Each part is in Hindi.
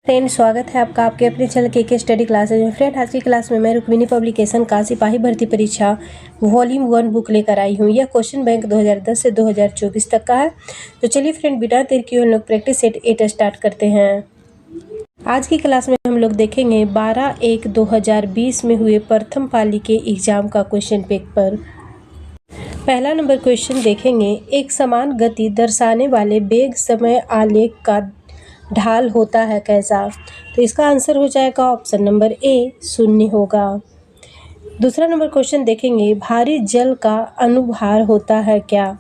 फ्रेंड, स्वागत है आपका आपके अपने चैनल के स्टडी क्लासेज में। फ्रेंड, आज की क्लास में मैं रुक्मिणी पब्लिकेशन का सिपाही भर्ती परीक्षा वॉल्यूम 1 बुक लेकर आई हूँ। यह क्वेश्चन बैंक 2010 से 2024 तक का है। तो चलिए फ्रेंड, बिना देर किए हम लोग प्रैक्टिस सेट 8 स्टार्ट करते हैं। आज की क्लास में हम लोग देखेंगे 12/1/2020 में हुए प्रथम पाली के एग्जाम का क्वेश्चन पेपर। पहला नंबर क्वेश्चन देखेंगे, एक समान गति दर्शाने वाले वेग समय आलेख का ढाल होता है कैसा? तो इसका आंसर हो जाएगा ऑप्शन नंबर ए 0 होगा। दूसरा नंबर क्वेश्चन देखेंगे, भारी जल का अनुभार होता है क्या?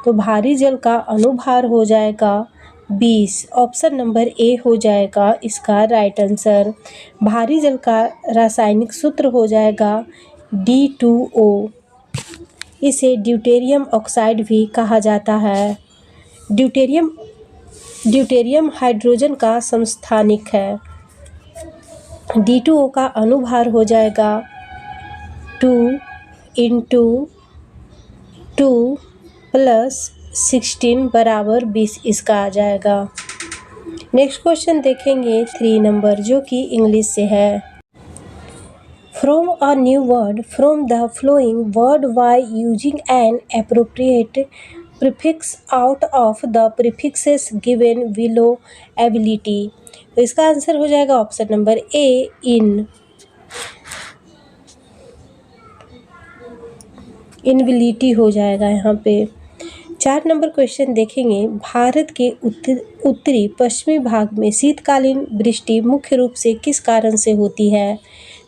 तो भारी जल का अनुभार हो जाएगा 20, ऑप्शन नंबर ए हो जाएगा इसका राइट आंसर। भारी जल का रासायनिक सूत्र हो जाएगा D2O। इसे ड्यूटेरियम ऑक्साइड भी कहा जाता है। ड्यूटेरियम हाइड्रोजन का समस्थानिक है। D2O का अनुभार हो जाएगा 2 × 2 + 16 = 20, इसका आ जाएगा। नेक्स्ट क्वेश्चन देखेंगे 3 नंबर, जो कि इंग्लिश से है। From a new word from the flowing word by using an appropriate prefix out of the prefixes given below ability। तो इसका आंसर हो जाएगा ऑप्शन नंबर ए इनविलिटी हो जाएगा यहाँ पे। 4 नंबर क्वेश्चन देखेंगे, भारत के उत्तरी पश्चिमी भाग में शीतकालीन वृष्टि मुख्य रूप से किस कारण से होती है?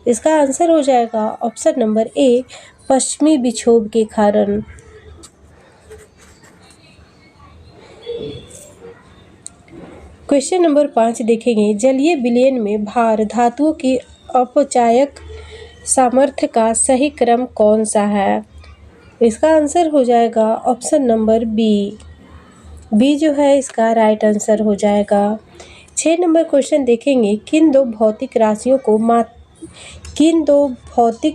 इसका आंसर हो जाएगा ऑप्शन नंबर ए पश्चिमी विक्षोभ के कारण। क्वेश्चन नंबर 5 देखेंगे, जलीय विलयन में भार धातुओं की अपचायक सामर्थ्य का सही क्रम कौन सा है? इसका आंसर हो जाएगा ऑप्शन नंबर बी जो है इसका राइट आंसर हो जाएगा। 6 नंबर क्वेश्चन देखेंगे, किन दो भौतिक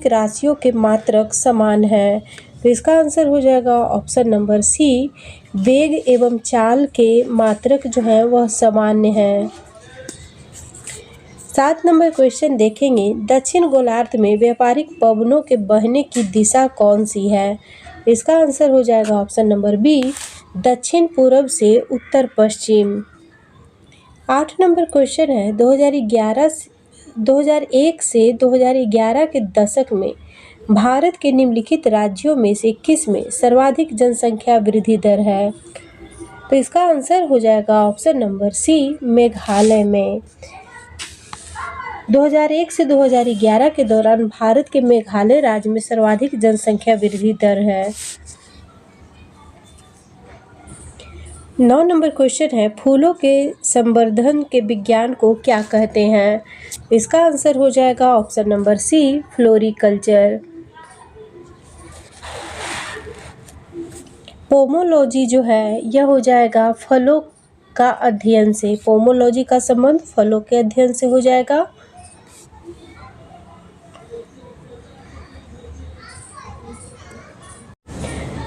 राशियों के मात्रक समान हैं? तो इसका आंसर हो जाएगा ऑप्शन नंबर सी, वेग एवं चाल के मात्रक जो है वह सामान्य हैं। 7 नंबर क्वेश्चन देखेंगे, दक्षिण गोलार्ध में व्यापारिक पवनों के बहने की दिशा कौन सी है? इसका आंसर हो जाएगा ऑप्शन नंबर बी, दक्षिण पूर्व से उत्तर पश्चिम। 8 नंबर क्वेश्चन है, 2001 से 2011 के दशक में भारत के निम्नलिखित राज्यों में से किस में सर्वाधिक जनसंख्या वृद्धि दर है? तो इसका आंसर हो जाएगा ऑप्शन नंबर सी, मेघालय में। 2001 से 2011 के दौरान भारत के मेघालय राज्य में सर्वाधिक जनसंख्या वृद्धि दर है। 9 नंबर क्वेश्चन है, फूलों के संवर्धन के विज्ञान को क्या कहते हैं? इसका आंसर हो जाएगा option number C, floriculture. Pomology जो है यह हो जाएगा फलों का अध्ययन से। पोमोलॉजी का संबंध फलों के अध्ययन से हो जाएगा।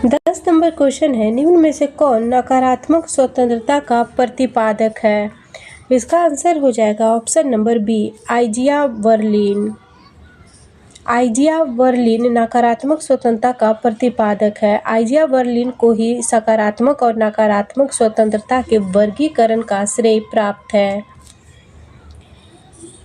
दस नंबर क्वेश्चन है, निम्न में से कौन नकारात्मक स्वतंत्रता का प्रतिपादक है? इसका आंसर हो जाएगा option number B, Isaiah Berlin नकारात्मक स्वतंत्रता का प्रतिपादक है। आइजिया बर्लिन को ही सकारात्मक और नकारात्मक स्वतंत्रता के वर्गीकरण का श्रेय प्राप्त है।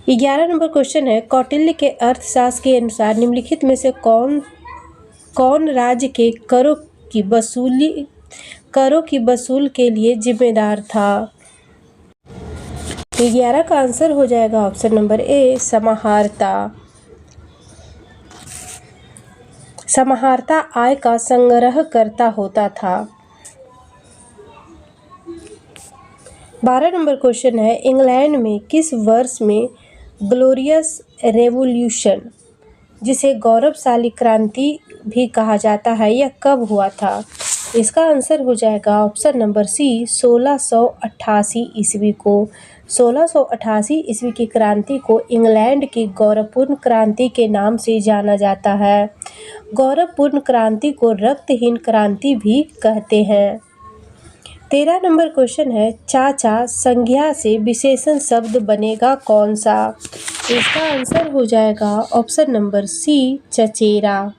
11 नंबर क्वेश्चन है, कौटिल्य के अर्थशास्त्र के अनुसार निम्नलिखित में से कौन राज्य के करों की वसूल के लिए जिम्मेदार था? 11 का आंसर हो जाएगा ऑप्शन नंबर ए, समाहर्ता आय का संग्रहकर्ता होता था। 12 नंबर क्वेश्चन है, इंग्लैंड में किस वर्ष में ग्लोरियस रेवोल्यूशन, जिसे गौरवशाली क्रांति भी कहा जाता है, यह कब हुआ था? इसका आंसर हो जाएगा ऑप्शन नंबर सी, 1688 ईस्वी को। 1688 ईस्वी की क्रांति को इंग्लैंड की गौरवपूर्ण क्रांति के नाम से जाना जाता है। गौरवपूर्ण क्रांति को रक्तहीन क्रांति भी कहते हैं। 13 नंबर क्वेश्चन है, चाचा संज्ञा से विशेषण शब्द बनेगा कौन सा? इसका आंसर हो जाएगा ऑप्शन नंबर सी, चचेरा।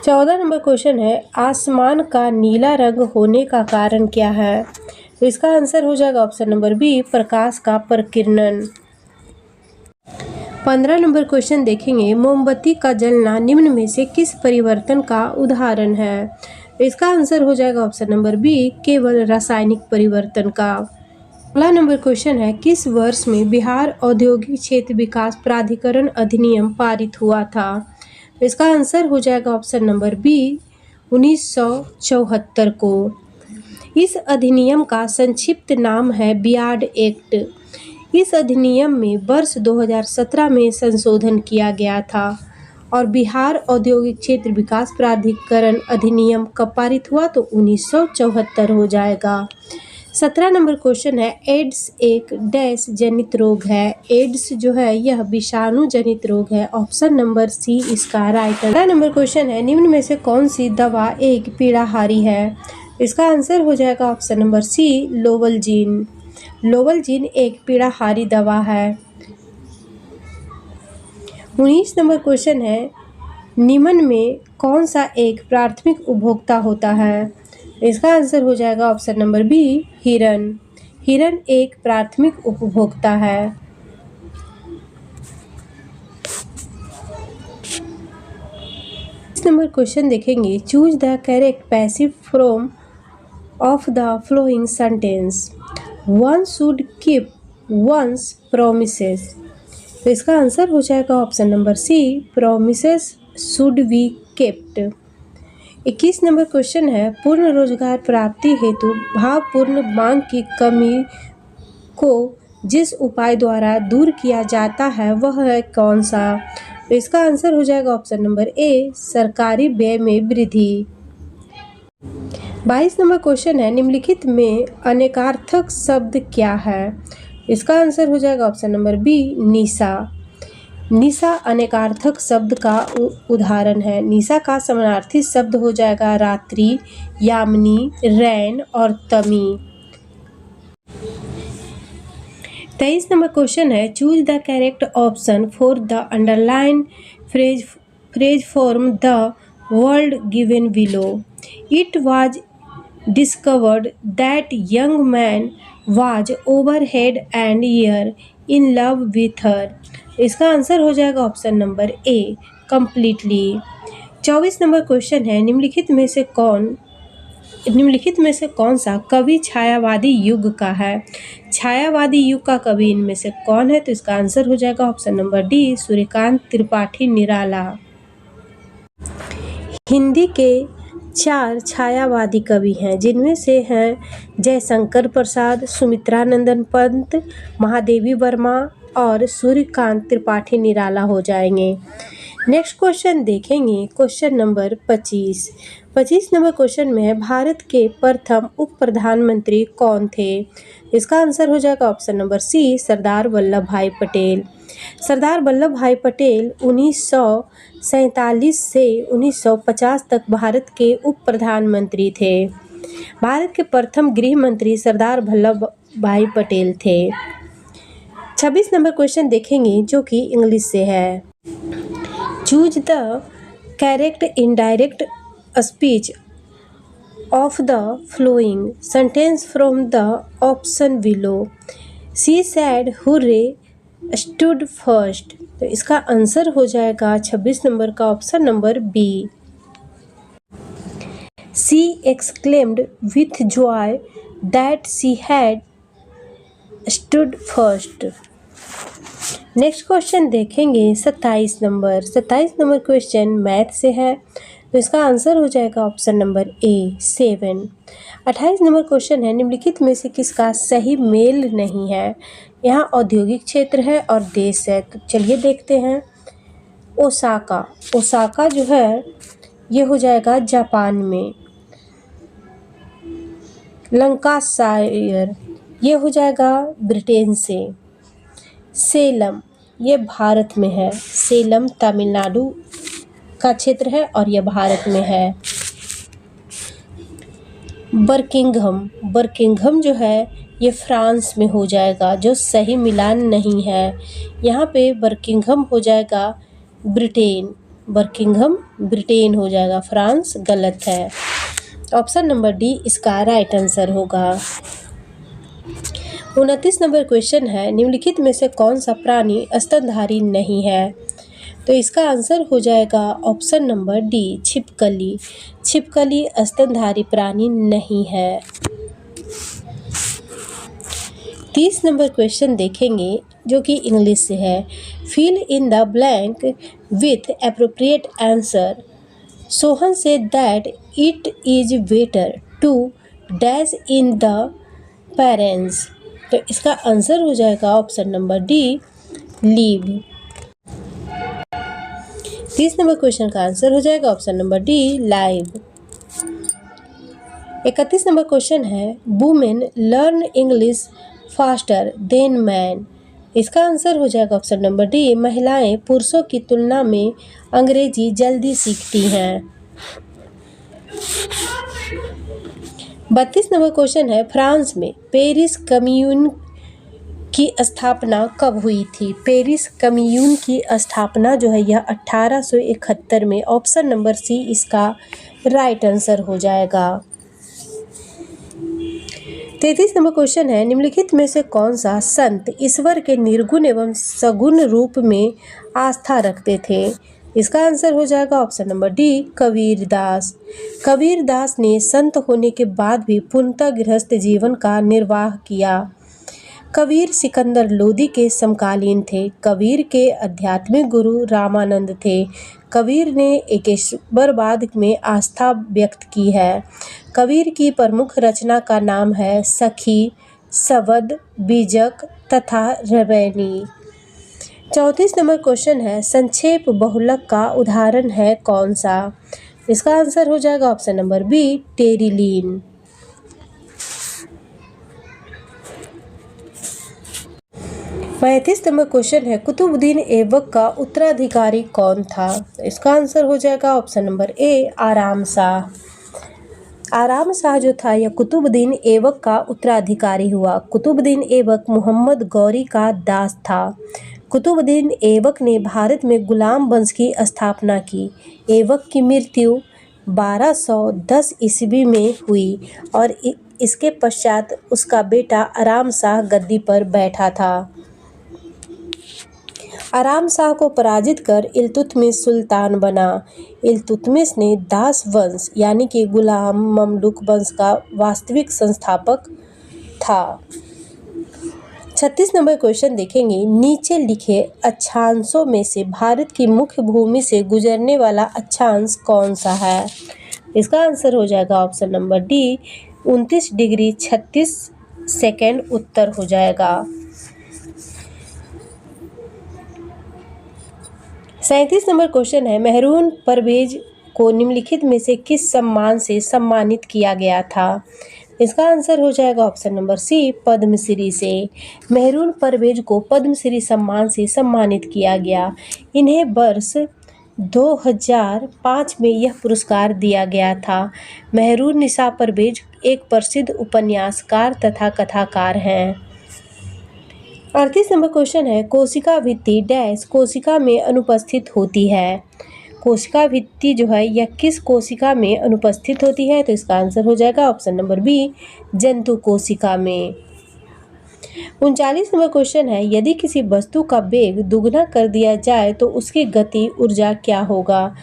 14 नंबर क्वेश्चन है, आसमान का नीला रंग होने का कारण क्या है? तो इसका आंसर हो जाएगा ऑप्शन नंबर बी, प्रकाश का प्रकीर्णन। 15 नंबर क्वेश्चन देखेंगे, मोमबत्ती का जलना निम्न में से किस परिवर्तन का उदाहरण है? तो इसका आंसर हो जाएगा ऑप्शन नंबर बी, केवल रासायनिक परिवर्तन का। 16 नंबर क्वेश्चन है, किस वर्ष में बिहार औद्योगिक क्षेत्र विकास प्राधिकरण अधिनियम पारित हुआ था? तो इसका आंसर हो जाएगा ऑप्शन नंबर बी, 1974 को। इस अधिनियम का संक्षिप्त नाम है बियाड एक्ट। इस अधिनियम में वर्ष 2017 में संशोधन किया गया था। और बिहार औद्योगिक क्षेत्र विकास प्राधिकरण अधिनियम कब पारित हुआ? तो 1974 हो जाएगा। 17 नंबर क्वेश्चन है, एड्स एक डैश जनित रोग है। एड्स जो है यह विषाणु जनित रोग है। ऑप्शन नंबर सी इसका राइट। 18 नंबर क्वेश्चन है, निम्न में से कौन सी दवा एक पीड़ाहारी है? इसका आंसर हो जाएगा ऑप्शन नंबर सी, लोवलजीन। लोवलजीन एक पीड़ाहारी दवा है। 19 नंबर क्वेश्चन है, निम्न में कौन सा एक प्राथमिक उपभोक्ता होता है? इसका आंसर हो जाएगा ऑप्शन नंबर बी, हिरन। हिरन एक प्राथमिक उपभोक्ता है। 20 नंबर क्वेश्चन देखेंगे, choose the correct passive form of the following sentence. One should keep one's promises. तो इसका आंसर हो जाएगा option number C, promises should be kept. 21 number question है, पूर्ण रोजगार प्राप्ति हेतु भावपूर्ण मांग की कमी को जिस उपाय द्वारा दूर किया जाता है वह है कौन सा? तो इसका आंसर हो जाएगा ऑप्शन नंबर ए, सरकारी व्यय में वृद्धि। 22 नंबर क्वेश्चन है, निम्नलिखित में अनेकार्थक शब्द क्या है? इसका आंसर हो जाएगा ऑप्शन नंबर बी, निशा। निशा अनेकार्थक शब्द का उदाहरण है। निशा का समानार्थी शब्द हो जाएगा रात्रि, यामिनी, रैन और तमी। 23 नंबर क्वेश्चन है, choose the correct option for the underline phrase form the word given below. It was discovered that young man was over head and year in love with her. इसका आंसर हो जाएगा ऑप्शन नंबर ए, कंप्लीटली। 24 नंबर क्वेश्चन है, निम्नलिखित में से कौन सा कवि छायावादी युग का है? छायावादी युग का कवि इनमें से कौन है? तो इसका आंसर हो जाएगा option number D, Suryakant Tripathi Nirala. Hindi के 4 छायावादी कवि हैं, जिनमें से हैं जयशंकर प्रसाद, सुमित्रानंदन पंत, महादेवी वर्मा और सूर्यकांत त्रिपाठी निराला हो जाएंगे। नेक्स्ट क्वेश्चन देखेंगे, क्वेश्चन नंबर 25। 25 नंबर क्वेश्चन में है, भारत के प्रथम उप प्रधानमंत्री कौन थे? इसका आंसर हो जाएगा ऑप्शन नंबर सी, सरदार वल्लभ भाई पटेल। सरदार वल्लभ भाई पटेल 1947 से 1950 तक भारत के उप प्रधानमंत्री थे। भारत के प्रथम गृह मंत्री सरदार वल्लभ भाई पटेल थे। 26 नंबर क्वेश्चन देखेंगे जो कि इंग्लिश से है। Choose the correct indirect speech of the following sentence from the option below. She said hurray stood first. तो इसका आंसर हो जाएगा 26 नंबर का option number B. She exclaimed with joy that she had stood first. Next question देखेंगे 27 नंबर। 27 नंबर क्वेश्चन मैथ से है, तो इसका आंसर हो जाएगा ऑप्शन नंबर ए, 7। 28 नंबर क्वेश्चन है, निम्नलिखित में से किसका सही मेल नहीं है? यहाँ औद्योगिक क्षेत्र है और देश है, तो चलिए देखते हैं। ओसाका, ओसाका जो है ये हो जाएगा जापान में। लंकाशायर ये हो जाएगा ब्रिटेन से। सेलम ये भारत में है। सेलम तमिलनाडु का क्षेत्र है और यह भारत में है। बर्किंघम जो है ये फ्रांस में हो जाएगा, जो सही मिलान नहीं है। यहाँ पे बर्किंघम हो जाएगा ब्रिटेन, बर्किंघम ब्रिटेन हो जाएगा, फ्रांस गलत है। ऑप्शन नंबर डी इसका राइट आंसर होगा। 29 नंबर क्वेश्चन है, निम्नलिखित में से कौन सा प्राणी स्तनधारी नहीं है? तो इसका आंसर हो जाएगा ऑप्शन नंबर डी छिपकली। छिपकली स्तनधारी प्राणी नहीं है। 30 नंबर क्वेश्चन देखेंगे जो कि इंग्लिश से है। Fill in the blank with appropriate answer. Sohan says that it is better to dash in the parents. तो इसका आंसर हो जाएगा option number D leave. 30 number question का आंसर हो जाएगा option number D live. 31 number question है, women learn English faster than man. इसका आंसर हो जाएगा ऑप्शन नंबर डी महिलाएं पुरुषों की तुलना में अंग्रेजी जल्दी सीखती हैं। 32 नंबर क्वेश्चन है, फ्रांस में पेरिस कम्यून की स्थापना कब हुई थी? पेरिस कम्यून की स्थापना जो है यह 1871 में। ऑप्शन नंबर सी इसका राइट आंसर हो जाएगा। 33 नंबर क्वेश्चन है, निम्नलिखित में से कौन सा संत ईश्वर के निर्गुण एवं सगुण रूप में आस्था रखते थे? इसका आंसर हो जाएगा option number D Kabirdas. Kabirdas ने संत होने के बाद भी पूर्णतः गृहस्थ जीवन का निर्वाह किया। कबीर सिकंदर लोदी के समकालीन थे। कबीर के आध्यात्मिक गुरु रामानंद थे। कबीर ने एकेश्वरवाद में आस्था व्यक्त की है। कबीर की प्रमुख रचना का नाम है सखी, सबद, बीजक तथा रवैनी। 34 नंबर क्वेश्चन है, संक्षेप बहुलक का उदाहरण है कौन सा? इसका आंसर हो जाएगा option number B terylene. 35 number question है, कुतुबुद्दीन ऐबक का उत्तराधिकारी कौन था? इसका आंसर हो जाएगा ऑप्शन नंबर ए आराम शाह। आराम शाह जो था यह कुतुबुद्दीन ऐबक का उत्तराधिकारी हुआ। कुतुबुद्दीन ऐबक मोहम्मद गौरी का दास था। कुतुबुद्दीन ऐबक ने भारत में गुलाम वंश की स्थापना की। ऐबक की मृत्यु 1210 ईस्वी में हुई और इसके पश्चात उसका बेटा आराम शाह गद्दी पर बैठा था। आराम शाह को पराजित कर इल्तुतमिश सुल्तान बना। इल्तुतमिश ने दास वंश यानी कि गुलाम ममलूक वंश का वास्तविक संस्थापक था। 36 नंबर क्वेश्चन देखेंगे, नीचे लिखे अक्षांशों में से भारत की मुख्य भूमि से गुजरने वाला अक्षांश कौन सा है? इसका आंसर हो जाएगा option number D 29 degree 36 second उत्तर हो जाएगा। 37 नंबर क्वेश्चन है, मेहरून परवेज को निम्नलिखित में से किस सम्मान से सम्मानित किया गया था? इसका आंसर हो जाएगा ऑप्शन नंबर सी पद्मश्री से। मेहरून परवेज को पद्मश्री सम्मान से सम्मानित किया गया। इन्हें वर्ष 2005 में यह पुरस्कार दिया गया था। मेहरून निसा परवेज एक प्रसिद्ध उपन्यासकार तथा कथाकार हैं। 38 नंबर क्वेश्चन है, कोशिका भित्ति डैश कोशिका में अनुपस्थित होती है। कोशिका भित्ति जो है यह किस कोशिका में अनुपस्थित होती है? तो इसका आंसर हो जाएगा ऑप्शन नंबर बी जंतु कोशिका में। 39 नंबर क्वेश्चन है, यदि किसी वस्तु का वेग दुगना कर दिया जाए तो उसकी गति ऊर्जा क्या होगा?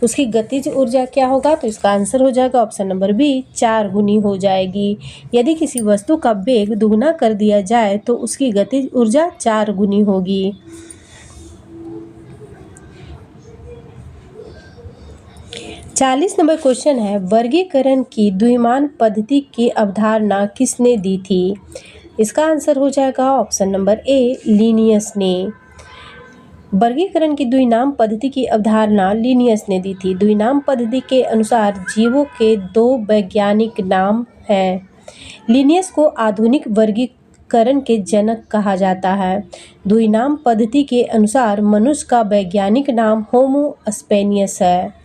उसकी गतिज ऊर्जा क्या होगा? तो इसका आंसर हो जाएगा ऑप्शन नंबर बी 4 गुनी हो जाएगी। यदि किसी वस्तु का वेग दुगना कर दिया जाए तो उसकी गतिज ऊर्जा 4 गुनी होगी। 40 नंबर क्वेश्चन है, वर्गीकरण की द्विमान पद्धति की अवधारणा किसने दी थी? इसका आंसर हो जाएगा ऑप्शन नंबर ए लीनियस ने। वर्गीकरण की द्विनाम पद्धति की अवधारणा लीनियस ने दी थी। द्विनाम पद्धति के अनुसार जीवों के 2 वैज्ञानिक नाम हैं। लीनियस को आधुनिक वर्गीकरण के जनक कहा जाता है। द्विनाम पद्धति के अनुसार मनुष्य का वैज्ञानिक नाम होमो स्पेनियस है।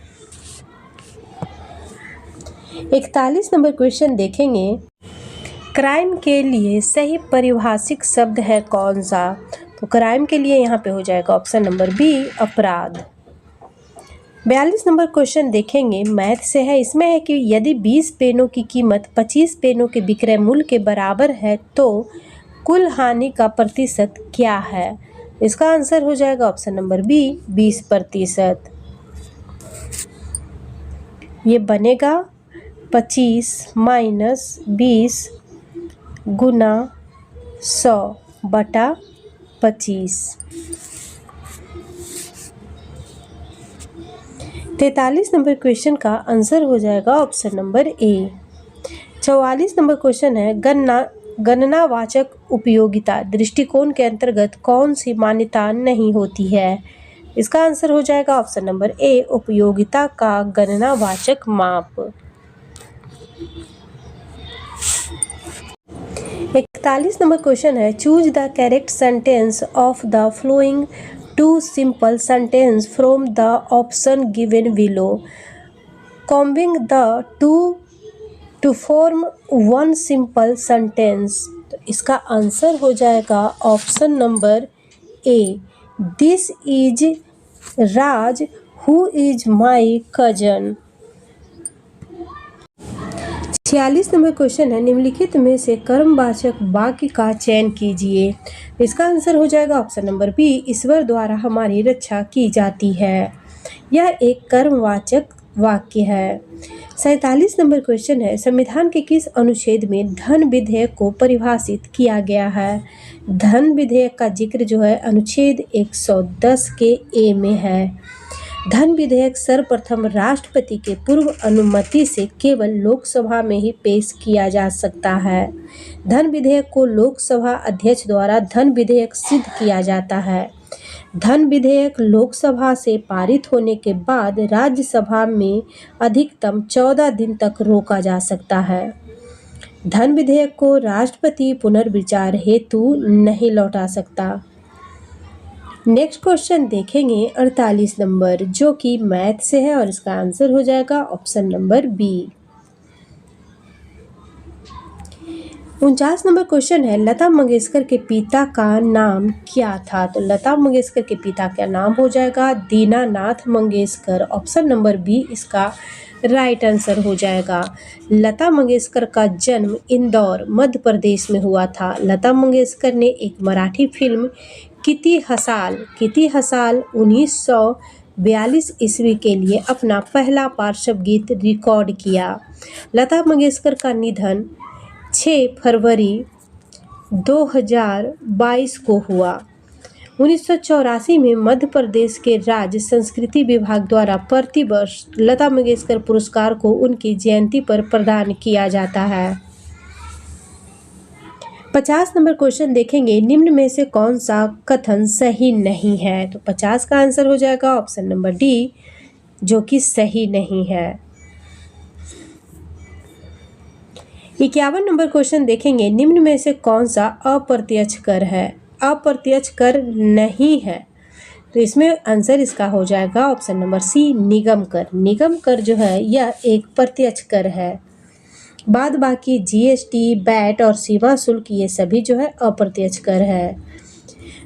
41 नंबर क्वेश्चन देखेंगे, क्राइम के लिए सही परिभाषिक शब्द है कौन सा? तो क्राइम के लिए यहाँ पे हो जाएगा ऑप्शन नंबर बी, अपराध। 42 नंबर क्वेश्चन देखेंगे, मैथ से है। इसमें है कि यदि 20 पेनों की कीमत 25 पेनों के विक्रय मूल्य के बराबर है तो कुल हानि का प्रतिशत क्या है? इसका आंसर हो जाएगा ऑप्शन नंबर बी, 20%। ये बनेगा 25 माइनस 20 गुना 100 बटा 25। 43 नंबर क्वेश्चन का आंसर हो जाएगा ऑप्शन नंबर ए। 44 नंबर क्वेश्चन है, गणनावाचक उपयोगिता दृष्टिकोण के अंतर्गत कौन सी मान्यता नहीं होती है? इसका आंसर हो जाएगा ऑप्शन नंबर ए, उपयोगिता का गणनावाचक माप। 41 नंबर क्वेश्चन है, choose the correct sentence of the following two simple sentence from the option given below, combing the two to form one simple sentence. तो इसका आंसर हो जाएगा option number A, this is Raj who is my cousin. 46 number question है, निम्नलिखित में से कर्मवाचक वाक्य का चयन कीजिए। इसका आंसर हो जाएगा ऑप्शन नंबर बी, ईश्वर द्वारा हमारी रक्षा की जाती है। यह एक कर्मवाचक वाक्य है। 47 नंबर क्वेश्चन है, संविधान के किस अनुच्छेद में धन विधेयक को परिभाषित किया गया है? धन विधेयक का जिक्र जो है अनुच्छेद 110 के ए में है। धन विधेयक सर्वप्रथम राष्ट्रपति के पूर्व अनुमति से केवल लोकसभा में ही पेश किया जा सकता है। धन विधेयक को लोकसभा अध्यक्ष द्वारा धन विधेयक सिद्ध किया जाता है। धन विधेयक लोकसभा से पारित होने के बाद राज्यसभा में अधिकतम 14 दिन तक रोका जा सकता है। धन विधेयक को राष्ट्रपति पुनर्विचार हेतु नहीं लौटा सकता। नेक्स्ट क्वेश्चन देखेंगे 48 नंबर, जो कि मैथ से है और इसका आंसर हो जाएगा option number B. 49 number question है, लता मंगेशकर के पिता का नाम क्या था? तो लता मंगेशकर के पिता का नाम हो जाएगा Dinanath Mangeshkar. Option number B इसका राइट आंसर हो जाएगा। लता मंगेशकर का जन्म इंदौर मध्य प्रदेश में हुआ था। लता मंगेशकर ने एक मराठी फिल्म किती हसाल 1942 ईस्वी के लिए अपना पहला पार्श्व गीत रिकॉर्ड किया। लता मंगेशकर का निधन 6 फरवरी 2022 को हुआ। 1984 में मध्य प्रदेश के राज्य संस्कृति विभाग द्वारा प्रतिवर्ष लता मंगेशकर पुरस्कार को उनकी जयंती पर प्रदान किया जाता है। 50 नंबर क्वेश्चन देखेंगे, निम्न में से कौन सा कथन सही नहीं है? तो 50 का आंसर हो जाएगा ऑप्शन नंबर डी, जो कि सही नहीं है। 51 नंबर क्वेश्चन देखेंगे, निम्न में से कौन सा अप्रत्यक्ष कर है? अप्रत्यक्ष कर नहीं है, तो इसमें आंसर इसका हो जाएगा ऑप्शन नंबर सी, निगम कर। निगम कर जो है यह एक प्रत्यक्ष कर है। बाद बाकी जीएसटी, वैट और सीमा शुल्क ये सभी जो है अप्रत्यक्ष कर है।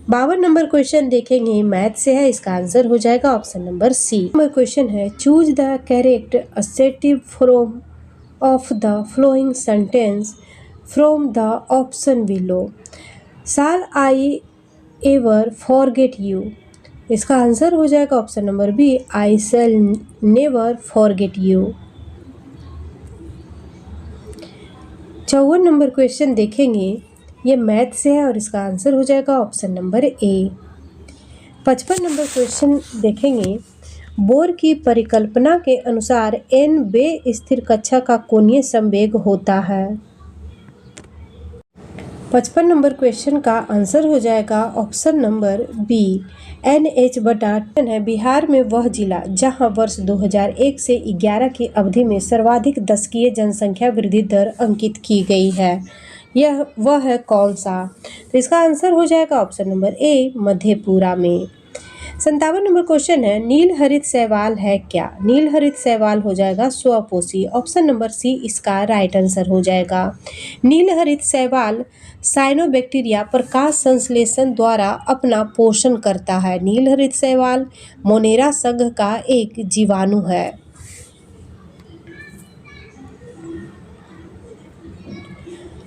52 नंबर क्वेश्चन देखेंगे, मैथ से है, इसका आंसर हो जाएगा option number C. Number question है, choose the correct assertive form of the following sentence from the option below, shall I ever forget you. इसका आंसर हो जाएगा option number B, I shall never forget you. 54 number question देखेंगे, ये मैथ से है और इसका आंसर हो जाएगा ऑप्शन नंबर ए। 55 नंबर क्वेश्चन देखेंगे, बोर की परिकल्पना के अनुसार n बे स्थिर कक्षा का कोणीय संवेग होता है। 55 नंबर क्वेश्चन का आंसर हो जाएगा ऑप्शन नंबर बी, NH/10 है। बिहार में वह जिला जहां वर्ष 2001 से 11 की अवधि में सर्वाधिक दशकीय जनसंख्या वृद्धि दर अंकित की गई है, वह है कौन सा? तो इसका आंसर हो जाएगा ऑप्शन नंबर ए, मधेपुरा में। 57 नंबर क्वेश्चन है, नील हरित शैवाल है क्या? नील हरित शैवाल हो जाएगा स्वपोषी। ऑप्शन नंबर सी इसका राइट आंसर हो जाएगा। नील हरित शैवाल साइनोबैक्टीरिया प्रकाश संश्लेषण द्वारा अपना पोषण करता है। नील हरित शैवाल मोनेरा संघ का एक जीवाणु है।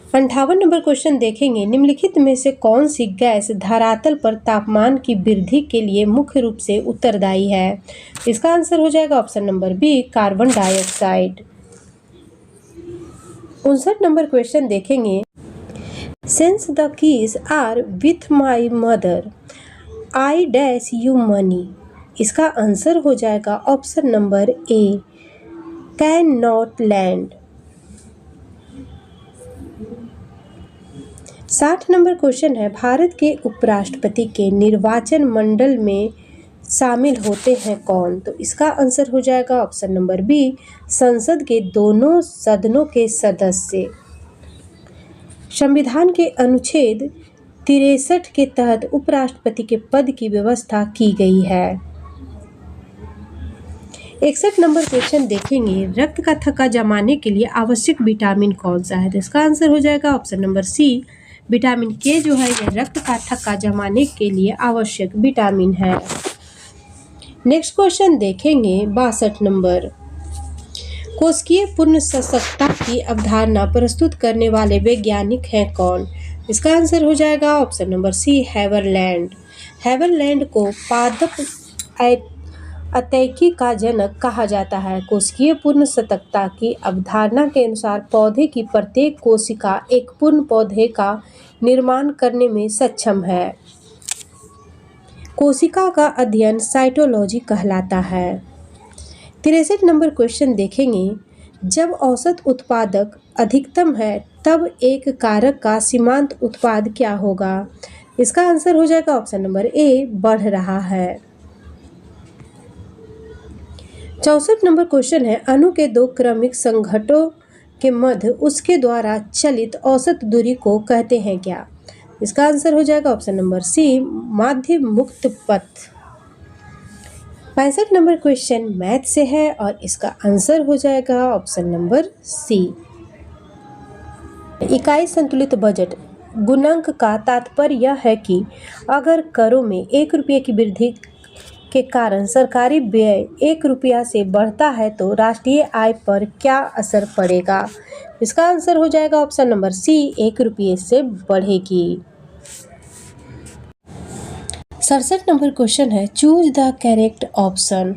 58 नंबर क्वेश्चन देखेंगे, निम्नलिखित में से कौन सी गैस धरातल पर तापमान की वृद्धि के लिए मुख्य रूप से उत्तरदायी है? इसका आंसर हो जाएगा option number B carbon dioxide. 59 number question देखेंगे, since the keys are with my mother I dash you money. इसका आंसर हो जाएगा option number A can not land. 60 number question है, भारत के उपराष्ट्रपति के निर्वाचन मंडल में शामिल होते हैं कौन? तो इसका आंसर हो जाएगा ऑप्शन नंबर बी संसद के दोनों सदनों के सदस्य। संविधान के अनुच्छेद 63 के तहत उपराष्ट्रपति के पद की व्यवस्था की गई है। 61 नंबर क्वेश्चन देखेंगे, रक्त का थक्का जमाने के लिए आवश्यक विटामिन कौन सा है? तो इसका आंसर हो जाएगा ऑप्शन नंबर सी विटामिन के जो है यह रक्त का थक्का जमाने के लिए आवश्यक विटामिन है। नेक्स्ट क्वेश्चन देखेंगे 62 नंबर, कोशिकीय पूर्ण सशक्तता की अवधारणा प्रस्तुत करने वाले वैज्ञानिक हैं कौन? इसका आंसर हो जाएगा ऑप्शन नंबर सी हैवरलैंड। हैवरलैंड को पादप अतैकी का जनक कहा जाता है। कोशिकीय पूर्ण सतर्कता की अवधारणा के अनुसार पौधे की प्रत्येक कोशिका एक पूर्ण पौधे का निर्माण करने में सक्षम है। कोशिका का अध्ययन साइटोलॉजी कहलाता है। 63 नंबर क्वेश्चन देखेंगे, जब औसत उत्पादक अधिकतम है तब एक कारक का सीमांत उत्पाद क्या होगा? इसका आंसर हो जाएगा ऑप्शन नंबर ए बढ़ रहा है। 64 नंबर क्वेश्चन है, अणु के दो क्रमिक संघटकों के मध्य उसके द्वारा चलित औसत दूरी को कहते हैं क्या? इसका आंसर हो जाएगा ऑप्शन नंबर सी माध्य मुक्त पथ। 65 नंबर क्वेश्चन मैथ से है और इसका आंसर हो जाएगा ऑप्शन नंबर सी। इकाई संतुलित बजट गुणांक का तात्पर्य यह है कि अगर करों में 1 रुपये की वृद्धि के कारण सरकारी व्यय 1 रुपया से बढ़ता है तो राष्ट्रीय आय पर क्या असर पड़ेगा? इसका आंसर हो जाएगा ऑप्शन नंबर सी 1 रुपये से बढ़ेगी। 67 नंबर क्वेश्चन है, choose the correct option.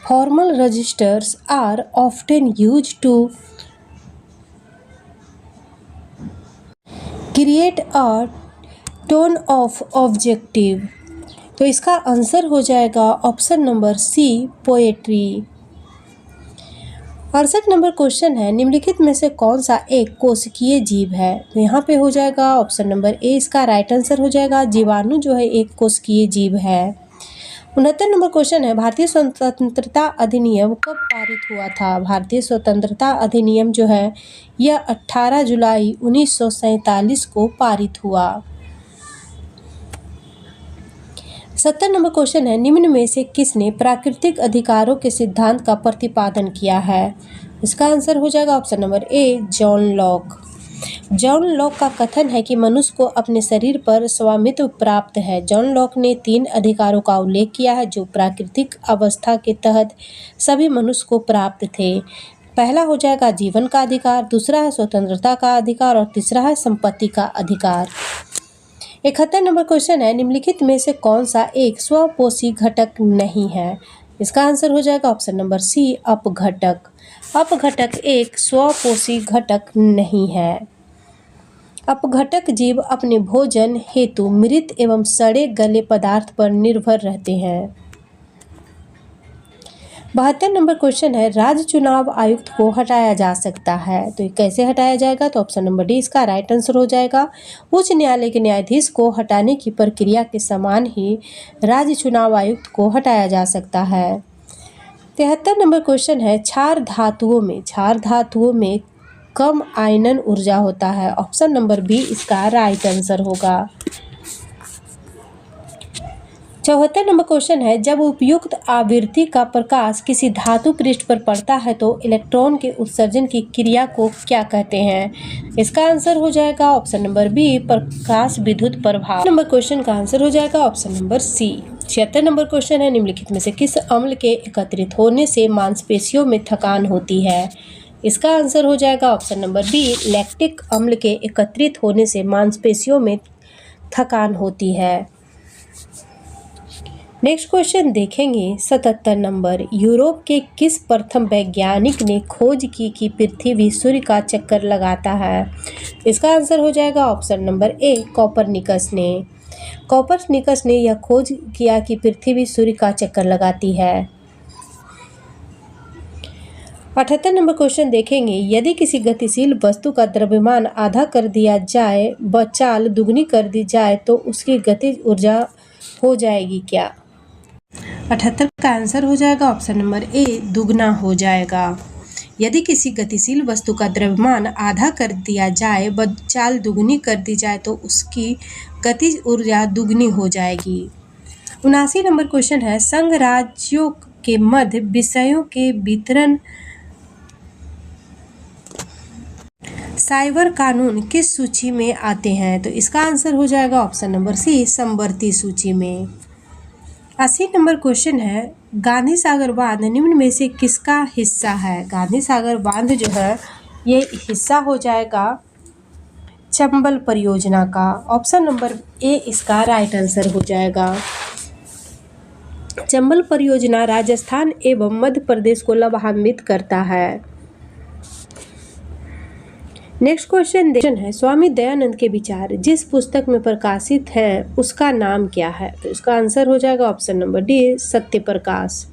Formal registers are often used to create a tone of objective. तो इसका आंसर हो जाएगा option number C poetry. 68 number question है, निम्नलिखित में से कौन सा एक कोशिकीय जीव है? तो यहाँ पे हो जाएगा ऑप्शन नंबर ए इसका राइट आंसर हो जाएगा। जीवाणु जो है एक कोशिकीय जीव है। 69 नंबर क्वेश्चन है, भारतीय स्वतंत्रता अधिनियम कब पारित हुआ था? भारतीय स्वतंत्रता अधिनियम जो है यह 18 जुलाई 1947 को पारित हुआ। 70 नंबर क्वेश्चन है, निम्न में से किसने प्राकृतिक अधिकारों के सिद्धांत का प्रतिपादन किया है? इसका आंसर हो जाएगा ऑप्शन नंबर ए जॉन लॉक। जॉन लॉक का कथन है कि मनुष्य को अपने शरीर पर स्वामित्व प्राप्त है। जॉन लॉक ने 3 अधिकारों का उल्लेख किया है जो प्राकृतिक अवस्था के तहत सभी मनुष्य को प्राप्त थे। पहला हो जाएगा जीवन का अधिकार, दूसरा है स्वतंत्रता का अधिकार और तीसरा है संपत्ति का अधिकार। 71 नंबर क्वेश्चन है, निम्नलिखित में से कौन सा एक स्वपोषी घटक नहीं है? इसका आंसर हो जाएगा ऑप्शन नंबर सी अपघटक। अपघटक एक स्वपोषी घटक नहीं है। अपघटक जीव अपने भोजन हेतु मृत एवं सड़े गले पदार्थ पर निर्भर रहते हैं। 72 नंबर क्वेश्चन है, राज्य चुनाव आयुक्त को हटाया जा सकता है तो कैसे हटाया जाएगा? तो ऑप्शन नंबर डी इसका राइट आंसर हो जाएगा। उच्च न्यायालय के न्यायाधीश को हटाने की प्रक्रिया के समान ही राज्य चुनाव आयुक्त को हटाया जा सकता है। 73 नंबर क्वेश्चन है, क्षार धातुओं में कम आयनन ऊर्जा होता है। ऑप्शन नंबर बी इसका राइट आंसर होगा। 74 नंबर क्वेश्चन है, जब उपयुक्त आवृत्ति का प्रकाश किसी धातु पृष्ठ पर पड़ता है तो इलेक्ट्रॉन के उत्सर्जन की क्रिया को क्या कहते हैं? इसका आंसर हो जाएगा ऑप्शन नंबर बी, प्रकाश विद्युत प्रभाव। नंबर क्वेश्चन का आंसर हो जाएगा option number C. 76 number question है, निम्नलिखित में से किस अम्ल के एकत्रित होने से मांसपेशियों में थकान होती है? इसका आंसर हो जाएगा ऑप्शन नंबर बी, लैक्टिक अम्ल के एकत्रित होने से मांसपेशियों में थकान होती है। नेक्स्ट क्वेश्चन देखेंगे 77 नंबर, यूरोप के किस प्रथम वैज्ञानिक ने खोज की कि पृथ्वी सूर्य का चक्कर लगाता है? इसका आंसर हो जाएगा ऑप्शन नंबर ए, कोपरनिकस ने। कोपरनिकस ने यह खोज किया कि पृथ्वी सूर्य का चक्कर लगाती है। 78 नंबर क्वेश्चन देखेंगे, यदि किसी गतिशील वस्तु का द्रव्यमान आधा कर दिया जाए व चाल दुगनी कर दी जाए तो उसकी गतिज ऊर्जा हो जाएगी क्या? 78 का आंसर हो जाएगा ऑप्शन नंबर ए, दुगना हो जाएगा। यदि किसी गतिशील वस्तु का द्रव्यमान आधा कर दिया जाए व चाल दुगनी कर दी जाए तो उसकी गतिज ऊर्जा दुगनी हो जाएगी। 79 नंबर क्वेश्चन है, संघ राज्यों के मध्य विषयों के वितरण साइबर कानून किस सूची में आते हैं? तो इसका आंसर हो जाएगा ऑप्शन नंबर सी, समवर्ती सूची में। 80 नंबर क्वेश्चन है, गांधी सागर बांध निम्न में से किसका हिस्सा है? गांधी सागर बांध जो है ये हिस्सा हो जाएगा चंबल परियोजना का। ऑप्शन नंबर ए इसका राइट आंसर हो जाएगा। चंबल परियोजना राजस्थान एवं मध्य प्रदेश को लाभान्वित करता है। नेक्स्ट क्वेश्चन है, स्वामी दयानंद के विचार जिस पुस्तक में प्रकाशित हैं उसका नाम क्या है? तो इसका आंसर हो जाएगा option number D, Satya Prakash.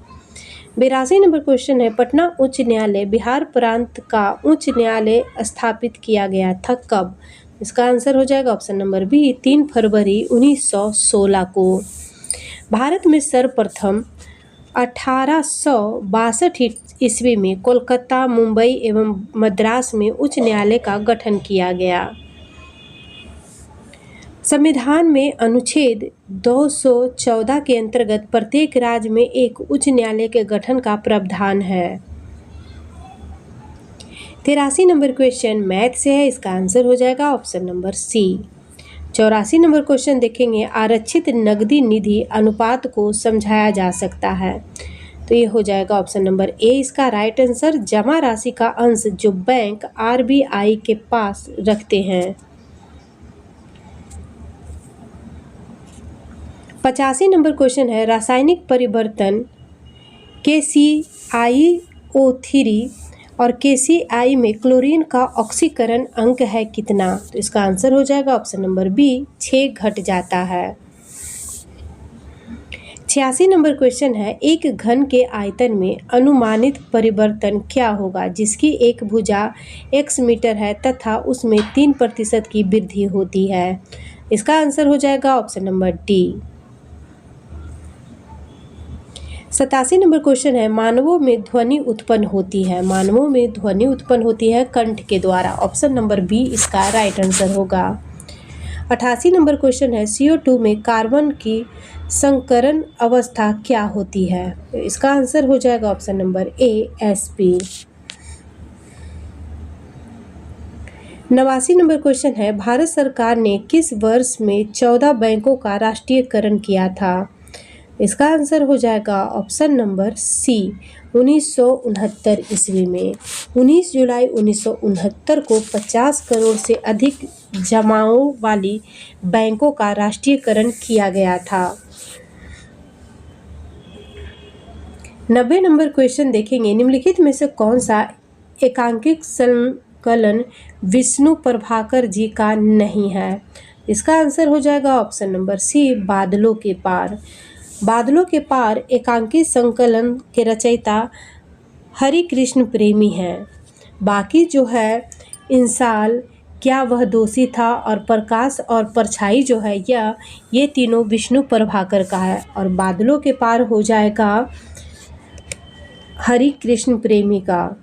82 number question है, पटना उच्च न्यायालय बिहार प्रांत का उच्च न्यायालय स्थापित किया गया था कब? इसका आंसर हो जाएगा ऑप्शन नंबर बी, 3 फरवरी 1916 को। भारत में सर्वप्रथम 1862 ईस्वी में कोलकाता, मुंबई एवं मद्रास में उच्च न्यायालय का गठन किया गया। संविधान में अनुच्छेद 214 के अंतर्गत प्रत्येक राज्य में एक उच्च न्यायालय के गठन का प्रावधान है। 83 नंबर क्वेश्चन मैथ से है, इसका आंसर हो जाएगा option number C. 84 number question देखेंगे, आरक्षित नकदी निधि अनुपात को समझाया जा सकता है? तो ये हो जाएगा ऑप्शन नंबर ए इसका राइट आंसर, जमा राशि का अंश जो बैंक आरबीआई के पास रखते हैं। 85 नंबर क्वेश्चन है, रासायनिक परिवर्तन KClO3 और KCl में क्लोरीन का ऑक्सीकरण अंक है कितना? तो इसका आंसर हो जाएगा ऑप्शन नंबर बी, 6 घट जाता है। 86 नंबर क्वेश्चन है, एक घन के आयतन में अनुमानित परिवर्तन क्या होगा जिसकी एक भुजा x मीटर है तथा उसमें 3% की वृद्धि होती है? इसका आंसर हो जाएगा option number D. 87 number question है, मानवों में ध्वनि उत्पन्न होती है? मानवों में ध्वनि उत्पन्न होती है कंठ के द्वारा। ऑप्शन नंबर बी इसका राइट आंसर होगा। 88 नंबर क्वेश्चन है, CO2 में कार्बन की संकरण अवस्था क्या होती है? इसका आंसर हो जाएगा ऑप्शन नंबर ए, sp। 89 नंबर क्वेश्चन है, भारत सरकार ने किस वर्ष में 14 बैंकों का राष्ट्रीयकरण किया था? इसका आंसर हो जाएगा ऑप्शन नंबर सी, 1969 ईस्वी में। 19 जुलाई 1969 को 50 करोड़ से अधिक जमाओं वाली बैंकों का राष्ट्रीयकरण किया गया था। 90 नंबर क्वेश्चन देखेंगे, निम्नलिखित में से कौन सा एकांकिक संकलन विष्णु प्रभाकर जी का नहीं है? इसका आंसर हो जाएगा ऑप्शन नंबर सी, बादलों के पार। बादलों के पार एकांकी संकलन के रचयिता हरि कृष्ण प्रेमी हैं। बाकी जो है इंसाल, क्या वह दोषी था और प्रकाश और परछाई जो है ये तीनों विष्णु प्रभाकर का है और बादलों के पार हो जाएगा हरि कृष्ण प्रेमी का।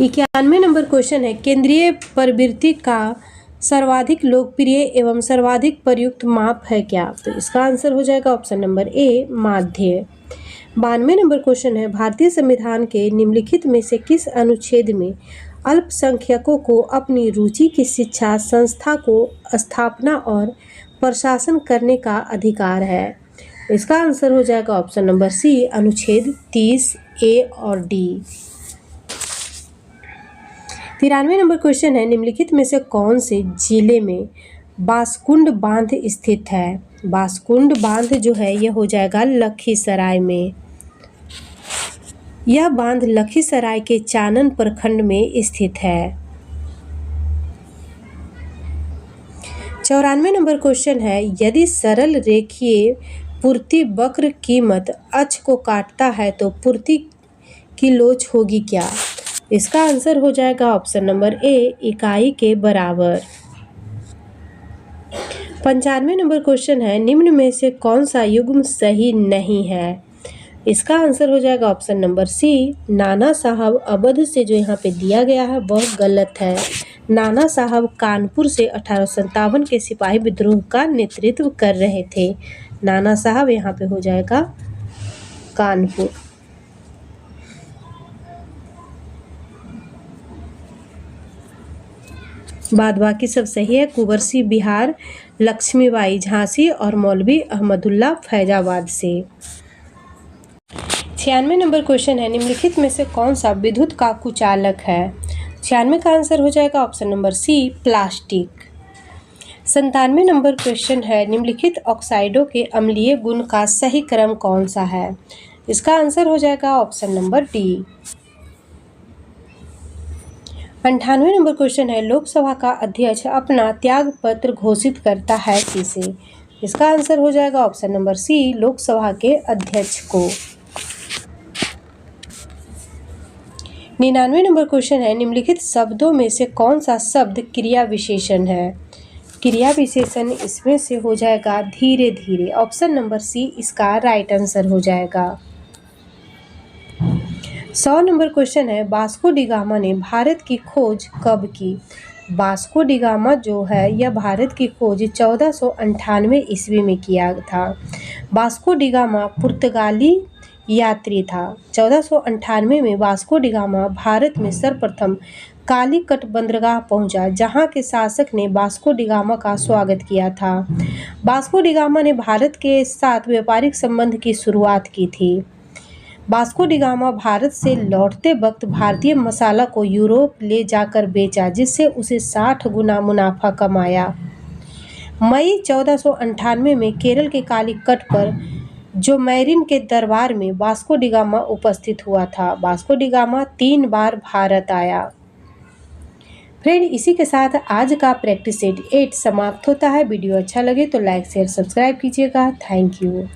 91 नंबर क्वेश्चन है, केंद्रीय प्रवृत्ति का सर्वाधिक लोकप्रिय एवं सर्वाधिक प्रयुक्त माप है क्या? तो इसका आंसर हो जाएगा ऑप्शन नंबर ए माध्य। 92 नंबर क्वेश्चन है, भारतीय संविधान के निम्नलिखित में से किस अनुच्छेद में अल्पसंख्यकों को अपनी रुचि की शिक्षा संस्था को स्थापना और प्रशासन करने का अधिकार है? इसका आंसर हो जाएगा ऑप्शन नंबर सी अनुच्छेद 30 ए और डी। 93 नंबर क्वेश्चन है, निम्नलिखित में से कौन से जिले में बासकुंड बांध स्थित है? बासकुंड बांध जो है यह हो जाएगा लखीसराय में। यह बांध लखीसराय के चानन प्रखंड में स्थित है। 94 नंबर क्वेश्चन है, यदि सरल रेखीय पूर्ति वक्र कीमत अक्ष को काटता है तो पूर्ति की लोच होगी क्या? इसका आंसर हो जाएगा ऑप्शन नंबर ए इकाई के बराबर। 95 नंबर क्वेश्चन है, निम्न में से कौन सा युग्म सही नहीं है? इसका आंसर हो जाएगा ऑप्शन नंबर सी नाना साहब अवध से जो यहाँ पे दिया गया है वह गलत है। नाना साहब कानपुर से 1857 के सिपाही विद्रोह का नेतृत्व कर रहे थे। नाना साहब यहाँ पे हो जाएगा कानपुर। बाद बाकी सब सही है। कुंवर सिंह बिहार, लक्ष्मीबाई झांसी और मौलवी अहमदुल्ला फैजाबाद से। 96 नंबर क्वेश्चन है, निम्नलिखित में से कौन सा विद्युत का कुचालक है? 96 का आंसर हो जाएगा option number C plastic. 97 number question है, निम्नलिखित ऑक्साइडों के अम्लीय गुण का सही क्रम कौन सा है? इसका आंसर हो जाएगा option number D. 98 number question है, लोकसभा का अध्यक्ष अपना त्याग पत्र घोषित करता है किसे? इसका आंसर हो जाएगा ऑप्शन नंबर सी लोकसभा के अध्यक्ष को। 99 नंबर क्वेश्चन है, निम्नलिखित शब्दों में से कौन सा शब्द क्रिया विशेषण है? क्रिया विशेषण इसमें से हो जाएगा धीरे धीरे। ऑप्शन नंबर सी इसका राइट आंसर हो जाएगा। 100 नंबर क्वेश्चन है, वास्को डी गामा ने भारत की खोज कब की? वास्को डी गामा जो है यह भारत की खोज 1498 ईस्वी में किया था। वास्को डी गामा पुर्तगाली यात्री था। 1498 में वास्को डी गामा भारत में सर्वप्रथम कालीकट बंदरगाह पहुंचा, जहां के शासक ने वास्को डी गामा का स्वागत किया था। वास्को डी गामा ने भारत के साथ व्यापारिक संबंध की शुरुआत की थी। वास्को डी गामा भारत से लौटते वक्त भारतीय मसाला को यूरोप ले जाकर बेचा, जिससे उसे 60 गुना मुनाफा कमाया। मई 1498 में केरल के कालीकट पर जो मैरिन के दरबार में वास्को डी गामा उपस्थित हुआ था। वास्को डी गामा 3 बार भारत आया। फ्रेंड, इसी के साथ आज का प्रैक्टिस सेट 8 समाप्त होता है। वीडियो अच्छा लगे तो लाइक शेयर सब्सक्राइब कीजिएगा। Thank you.